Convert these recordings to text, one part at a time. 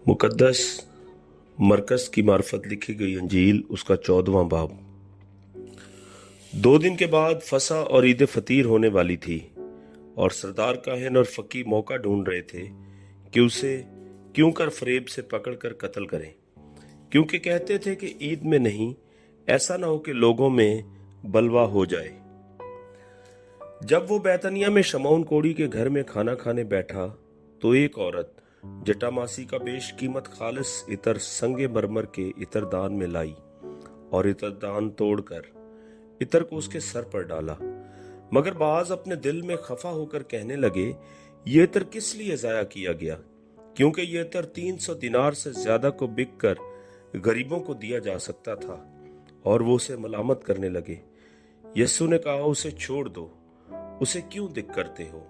मुकद्दस मरकज़ की मार्फत लिखी गई अंजील उसका 14वां बाब। 2 दिन के बाद फसा और ईद फतीर होने वाली थी और सरदार काहिन और फकी मौका ढूंढ रहे थे कि उसे क्यों कर फरेब से पकड़कर कत्ल करें, क्योंकि कहते थे कि ईद में नहीं, ऐसा ना हो कि लोगों में बलवा हो जाए। जब वो बैतनिया में शमौन कोड़ी के घर में खाना खाने बैठा तो एक औरत जटामासी का बेशकीमत खालिस इतर संगे मरमर के इतरदान में लाई और इतरदान तोड़कर इतर को उसके सर पर डाला। मगर बाज अपने दिल में खफा होकर कहने लगे, ये इतर किस लिए जाया किया गया, क्योंकि ये इतर 300 दिनार से ज्यादा को बिक कर गरीबों को दिया जा सकता था। और वो उसे मलामत करने लगे। यस्सु ने कहा, उसे छोड़ दो, उसे क्यों दिक करते हो?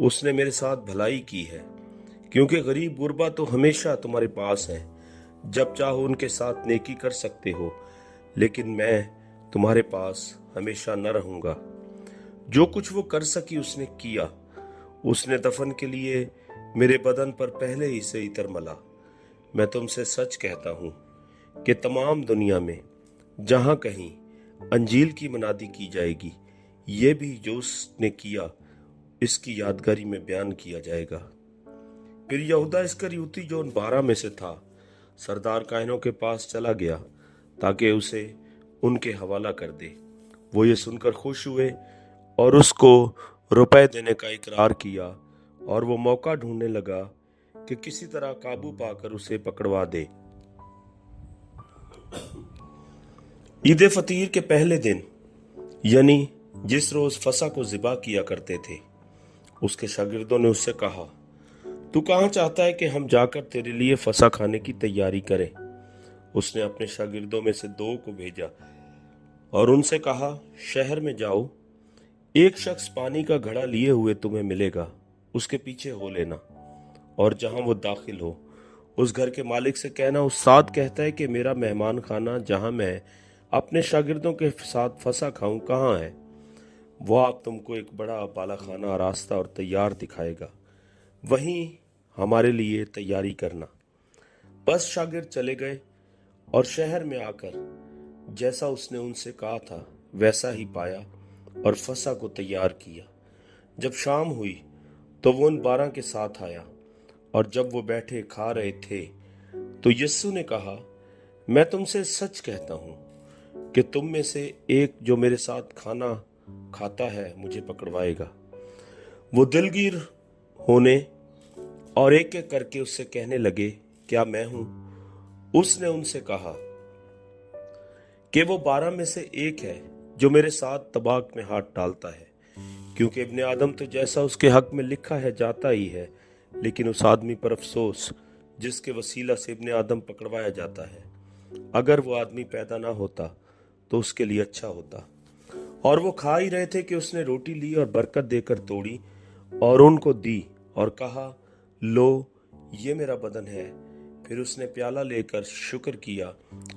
उसने मेरे साथ भलाई की है, क्योंकि गरीब गुरबा तो हमेशा तुम्हारे पास हैं, जब चाहो उनके साथ नेकी कर सकते हो, लेकिन मैं तुम्हारे पास हमेशा न रहूंगा। जो कुछ वो कर सकी उसने किया। उसने दफन के लिए मेरे बदन पर पहले ही से इतर मला। मैं तुमसे सच कहता हूं कि तमाम दुनिया में जहां कहीं अंजील की मनादी की जाएगी, ये भी जो उसने किया इसकी यादगारी में बयान किया जाएगा। फिर यहूदा इस्करियोती जो उन 12 में से था, सरदार काहिनों के पास चला गया ताकि उसे उनके हवाला कर दे। वो ये सुनकर खुश हुए और उसको रुपए देने का इकरार किया, और वो मौका ढूंढने लगा कि किसी तरह काबू पाकर उसे पकड़वा दे। ईद फतीर के पहले दिन, यानी जिस रोज फसा को ज़िबा किया करते थे, उसके शागिर्दों ने उससे कहा, तू कहाँ चाहता है कि हम जाकर तेरे लिए फसा खाने की तैयारी करें? उसने अपने शागिर्दों में से 2 को भेजा और उनसे कहा, शहर में जाओ, एक शख्स पानी का घड़ा लिए हुए तुम्हें मिलेगा, उसके पीछे हो लेना, और जहां वो दाखिल हो उस घर के मालिक से कहना, उस्ताद कहता है कि मेरा मेहमान खाना जहां मैं अपने शागिर्दों के साथ फसा खाऊं कहाँ है? वो आप तुमको एक बड़ा बाला खाना रास्ता और तैयार दिखाएगा, वहीं हमारे लिए तैयारी करना। बस शागिर्द चले गए और शहर में आकर जैसा उसने उनसे कहा था वैसा ही पाया और फसा को तैयार किया। जब शाम हुई तो वो उन 12 के साथ आया, और जब वो बैठे खा रहे थे तो यस्सु ने कहा, मैं तुमसे सच कहता हूं कि तुम में से एक जो मेरे साथ खाना खाता है मुझे पकड़वाएगा। वो दिलगीर होने और एक एक करके उससे कहने लगे, क्या मैं हूं? उसने उनसे कहा कि वो 12 में से एक है जो मेरे साथ तबाक में हाथ डालता है, क्योंकि इब्ने आदम तो जैसा उसके हक में लिखा है जाता ही है, लेकिन उस आदमी पर अफसोस जिसके वसीला से इब्ने आदम पकड़वाया जाता है। अगर वो आदमी पैदा ना होता तो उसके लिए अच्छा होता। और वो खा ही रहे थे कि उसने रोटी ली और बरकत देकर तोड़ी और उनको दी और कहा, लो, ये मेरा बदन है। फिर उसने प्याला लेकर शुक्र किया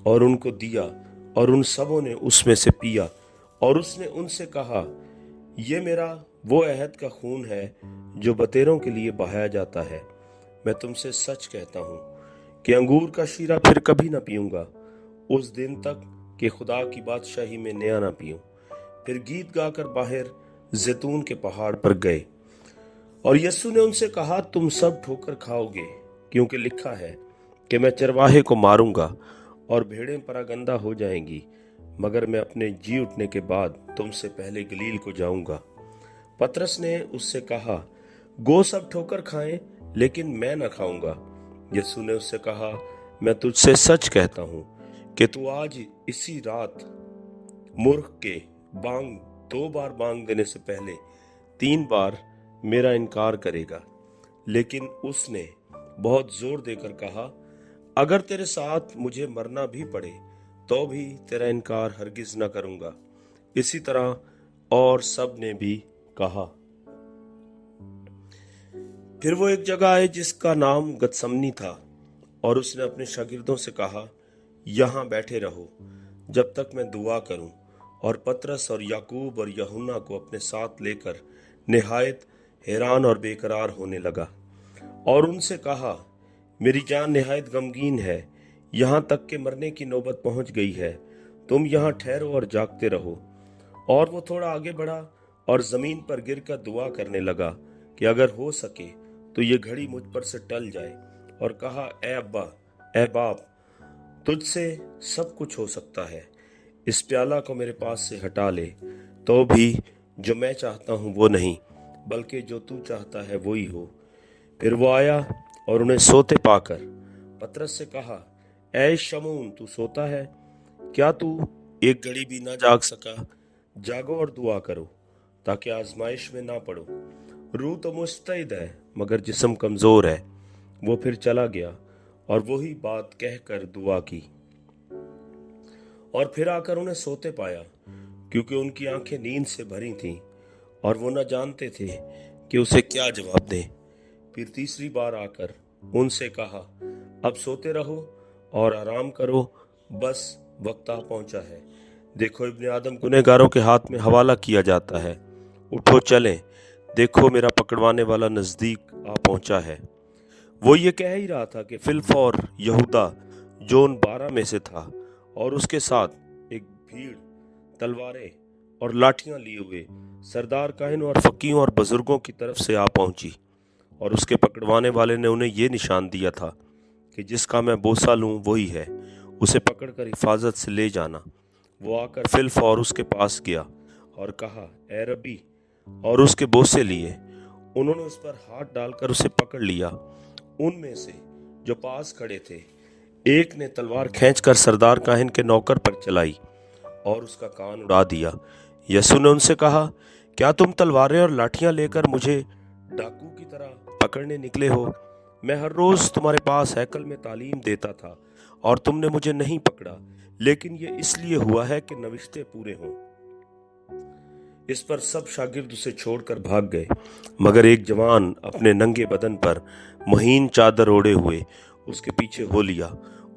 और उनको दिया, और उन सबों ने उसमें से पिया। और उसने उनसे कहा, ये मेरा वो अहद का खून है जो बतेरों के लिए बहाया जाता है। मैं तुमसे सच कहता हूं कि अंगूर का शीरा फिर कभी ना पीऊंगा, उस दिन तक कि खुदा की बादशाही में नया ना पीऊं। फिर गीत गाकर बाहर जैतून के पहाड़ पर गए। और यस्सु ने उनसे कहा, तुम सब ठोकर खाओगे, क्योंकि लिखा है कि मैं चरवाहे को मारूंगा और भेड़ें परागंदा हो जाएंगी, मगर मैं अपने जी उठने के बाद तुमसे पहले गलील को जाऊंगा। पतरस ने उससे कहा, गो सब ठोकर खाएं, लेकिन मैं न खाऊंगा। यस्सु ने उससे कहा, मैं तुझसे सच कहता हूं कि तू आज इसी रात मूर्ख के बांग 2 बार बांग देने से पहले 3 बार मेरा इनकार करेगा। लेकिन उसने बहुत जोर देकर कहा, अगर तेरे साथ मुझे मरना भी पड़े तो भी तेरा इनकार हरगिज न करूंगा। इसी तरह और सब ने भी कहा। फिर वो एक जगह आए जिसका नाम गतसमनी था, और उसने अपने शागिर्दों से कहा, यहां बैठे रहो जब तक मैं दुआ करूं। और पतरस और याकूब और यूहन्ना को अपने साथ लेकर निहायत हैरान और बेकरार होने लगा और उनसे कहा, मेरी जान निहायत गमगीन है, यहाँ तक कि मरने की नौबत पहुंच गई है। तुम यहाँ ठहरो और जागते रहो। और वो थोड़ा आगे बढ़ा और जमीन पर गिरकर दुआ करने लगा कि अगर हो सके तो ये घड़ी मुझ पर से टल जाए, और कहा, ए अब्बा, ए बाप, तुझसे सब कुछ हो सकता है। इस प्याला को मेरे पास से हटा ले, तो भी जो मैं चाहता हूँ वो नहीं, बल्कि जो तू चाहता है वो ही हो। फिर वो आया और उन्हें सोते पाकर पतरस से कहा, ऐ शमून, तू सोता है? क्या तू एक घड़ी भी ना जाग सका? जागो और दुआ करो, ताकि आजमाइश में ना पड़ो। रूह तो मुस्तैद है, मगर जिस्म कमजोर है। वो फिर चला गया और वही बात कहकर दुआ की, और फिर आकर उन्हें सोते पाया, क्योंकि उनकी आंखें नींद से भरी थीं और वो न जानते थे कि उसे क्या जवाब दें। फिर तीसरी बार आकर उनसे कहा, अब सोते रहो और आराम करो, बस वक्त आ पहुंचा है। देखो, इब्ने आदम गुनहगारों के हाथ में हवाला किया जाता है। उठो चलें, देखो मेरा पकड़वाने वाला नजदीक आ पहुंचा है। वो ये कह ही रहा था कि फिलफौर यहूदा, जो उन 12 में से था, और उसके साथ एक भीड़ तलवारें और लाठियां लिए हुए सरदार काहिन और फकीहों और बुजुर्गों की तरफ से आ पहुंची। और उसके पकड़वाने वाले ने उन्हें यह निशान दिया था कि जिसका मैं बोसा लूं वही है, उसे पकड़कर हिफाजत से ले जाना। वो आकर फिलफौर उसके पास गया और कहा, ए रब्बी, और उसके बोसे लिए। उन्होंने उस पर हाथ डालकर उसे पकड़ लिया। उनमें से जो पास खड़े थे, एक ने तलवार खींचकर सरदार काहिन के नौकर पर चलाई और उसका कान उड़ा दिया। यसु ने उनसे कहा, क्या तुम तलवारें और लाठियां लेकर मुझे डाकू की तरह पकड़ने निकले हो? मैं हर रोज तुम्हारे पास हैकल में तालीम देता था और तुमने मुझे नहीं पकड़ा, लेकिन ये इसलिए हुआ है कि नविश्ते पूरे हों। इस पर सब शागिर्द उसे छोड़कर भाग गए, मगर एक जवान अपने नंगे बदन पर महीन चादर ओढ़े हुए उसके पीछे हो लिया।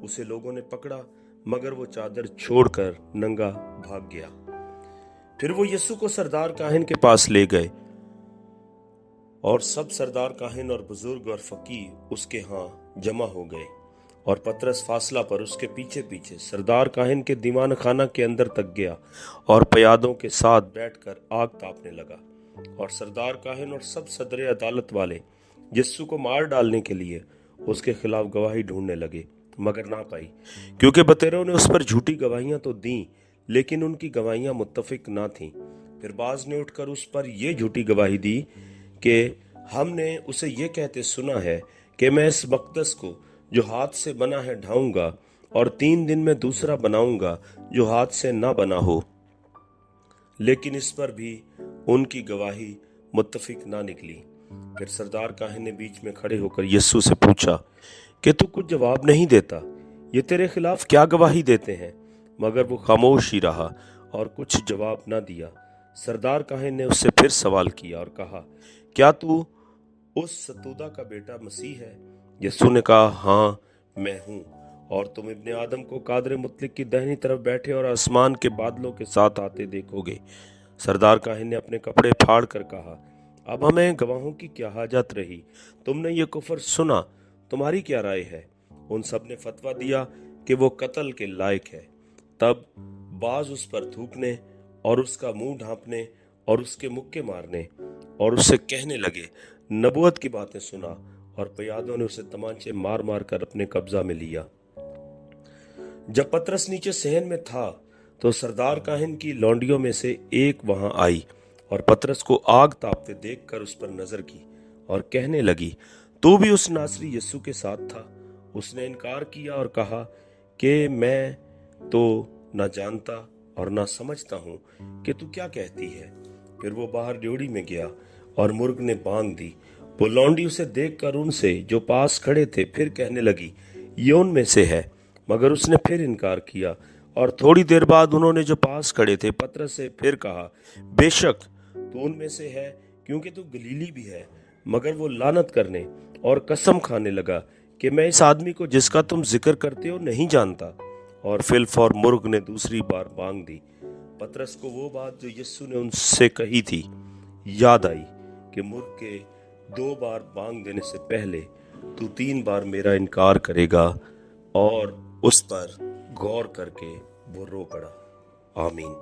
उसे लोगों ने पकड़ा, मगर वो चादर छोड़कर नंगा भाग गया। फिर वो यीशु को सरदार काहिन के पास ले गए, और सब सरदार काहिन और बुजुर्ग और फकीर उसके यहाँ जमा हो गए। और पतरस फासला पर उसके पीछे पीछे सरदार काहिन के दीवान खाना के अंदर तक गया और प्यादों के साथ बैठकर आग तापने लगा। और सरदार काहिन और सब सदर अदालत वाले यीशु को मार डालने के लिए उसके खिलाफ गवाही ढूंढने लगे, मगर ना पाई, क्योंकि बतेरों ने उस पर झूठी गवाहियां तो दी, लेकिन उनकी गवाहियां मुत्तफिक ना थीं। फिर बाज ने उठकर उस पर यह झूठी गवाही दी कि हमने उसे ये कहते सुना है कि मैं इस मकदस को जो हाथ से बना है ढाऊंगा, और 3 दिन में दूसरा बनाऊंगा जो हाथ से ना बना हो। लेकिन इस पर भी उनकी गवाही मुत्तफिक ना निकली। फिर सरदार काहिन ने बीच में खड़े होकर यीशु से पूछा कि तू कुछ जवाब नहीं देता, ये तेरे खिलाफ क्या गवाही देते हैं? मगर वो खामोश ही रहा और कुछ जवाब ना दिया। सरदार काहिन ने उससे फिर सवाल किया और कहा, क्या तू उस सतूदा का बेटा मसीह है? यीशु ने कहा, हाँ मैं हूँ। और तुम इब्ने आदम को कादर मुतलिक की दाहिनी तरफ बैठे और आसमान के बादलों के साथ आते देखोगे। सरदार काहिन ने अपने कपड़े फाड़ कर कहा, अब हमें गवाहों की क्या हाजत रही? तुमने ये कुफर सुना, तुम्हारी क्या राय है? उन सब ने फतवा दिया कि वो कत्ल के लायक है। तब बाज उस पर थूकने और उसका मुंह ढांपने और उसके मुक्के मारने और उससे कहने लगे, नबूवत की बातें सुना। और प्यादों ने उसे तमांचे मार मार कर अपने कब्जा में लिया। जब पतरस नीचे सहन में था, तो सरदार काहिन की लौंडियों में से एक वहां आई और पतरस को आग तापते देखकर उस पर नजर की और कहने लगी, तू भी उस नासरी यीशु के साथ था? उसने इनकार किया और कहा कि मैं तो न जानता और न समझता हूं कि तू क्या कहती है। फिर वो बाहर ड्योढ़ी में गया और मुर्ग ने बांध दी। वो लौंडी उसे देखकर उनसे जो पास खड़े थे फिर कहने लगी, ये उनमें से है। मगर उसने फिर इनकार किया। और थोड़ी देर बाद उन्होंने जो पास खड़े थे पतरस से फिर कहा, बेशक तू उनमें से है, क्योंकि तू गलीली भी है। मगर वो लानत करने और कसम खाने लगा कि मैं इस आदमी को जिसका तुम जिक्र करते हो नहीं जानता। और फिलफौर मुर्ग ने दूसरी बार बांग दी। पतरस को वो बात जो यीशु ने उनसे कही थी याद आई कि मुर्ग के 2 बार बांग देने से पहले तू 3 बार मेरा इनकार करेगा। और उस पर गौर करके वो रो पड़ा। आमीन।